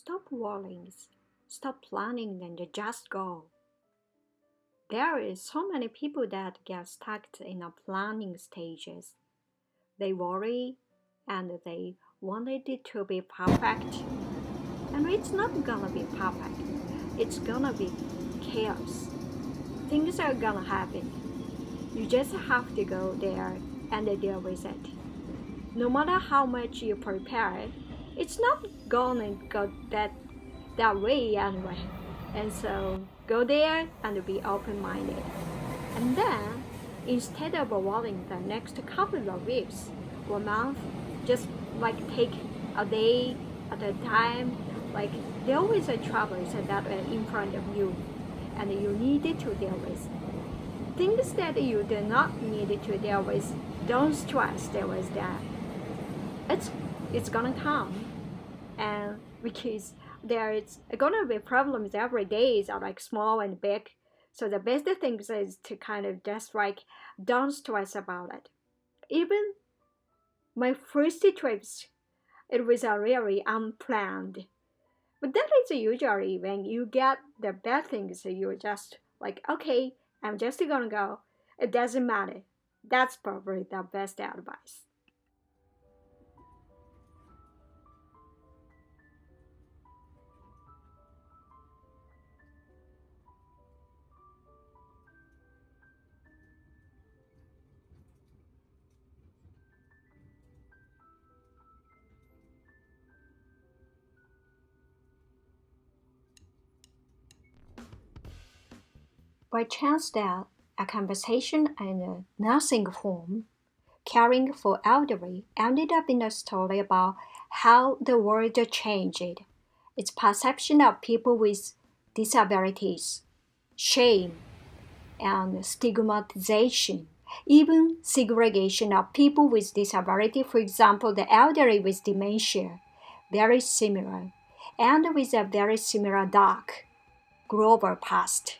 Stop worrying, stop planning, and just go. There is so many people that get stuck in the planning stages. They worry and they want it to be perfect. And it's not gonna be perfect. It's gonna be chaos. Things are gonna happen. You just have to go there and deal with it. No matter how much you prepare, it's not gonna go that way anyway. And so go there and be open-minded. And then, instead of worrying the next couple of weeks or month, just take a day at a time. There always are troubles that are in front of you, and you need to deal with. Things that you do not need to deal with, don't stress there with that. It's gonna come, and because there is gonna be problems every day, are small and big. So the best thing is to kind of just don't stress about it. Even my first trips, it was really unplanned. But that is usually when you get the bad things, you're just okay, I'm just gonna go. It doesn't matter. That's probably the best advice. By chance that a conversation in a nursing home, caring for elderly, ended up in a story about how the world changed, its perception of people with disabilities, shame, and stigmatization, even segregation of people with disability, for example, the elderly with dementia, very similar, and with a very similar dark global past.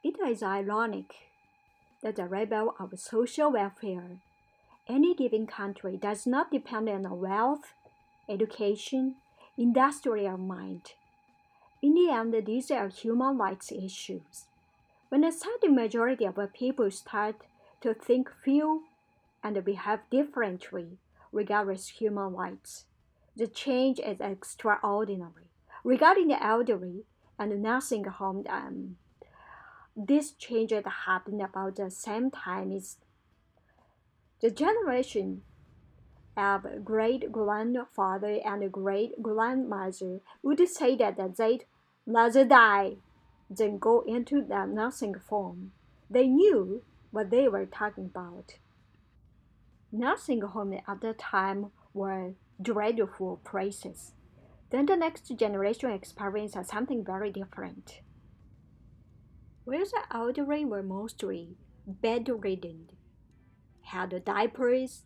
It is ironic that the level of social welfare any given country does not depend on wealth, education, industrial might. In the end, these are human rights issues. When a certain majority of people start to think, feel, and behave differently regardless human rights, the change is extraordinary. Regarding the elderly and nursing home, this change had happened about the same time as the generation of great-grandfather and great-grandmother would say that they'd rather die than go into the nursing home. They knew what they were talking about. Nursing homes at the time were dreadful places. Then the next generation experienced something very different. Where the elderly were mostly bedridden, had diapers,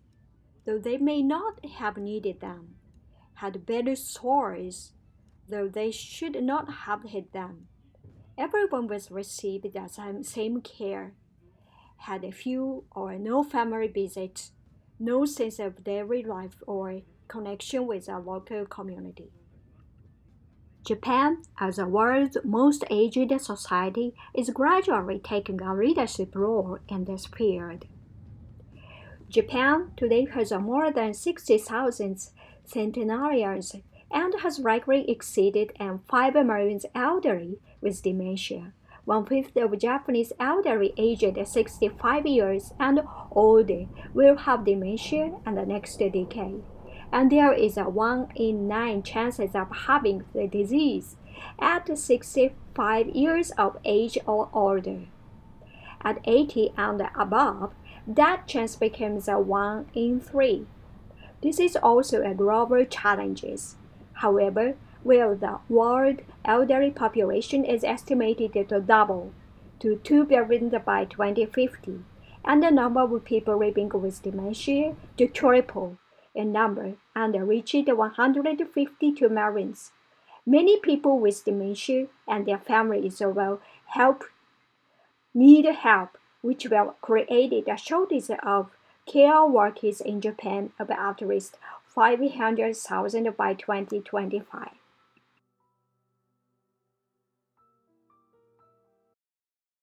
though they may not have needed them, had better sores, though they should not have had them. Everyone was received the same care, had a few or no family visits, no sense of daily life or connection with a local community. Japan, as the world's most aged society, is gradually taking a leadership role in this field. Japan today has more than 60,000 centenarians and has likely exceeded 5 million elderly with dementia. One-fifth of Japanese elderly aged 65 years and older will have dementia in the next decade, and there is a 1 in 9 chances of having the disease at 65 years of age or older. At 80 and above, that chance becomes a 1 in 3. This is also a global challenge. However, where the world elderly population is estimated to double to 2 billion by 2050, and the number of people living with dementia to triple in number and reach 152 million. Many people with dementia and their families will need help, which will create a shortage of care workers in Japan of at least 500,000 by 2025.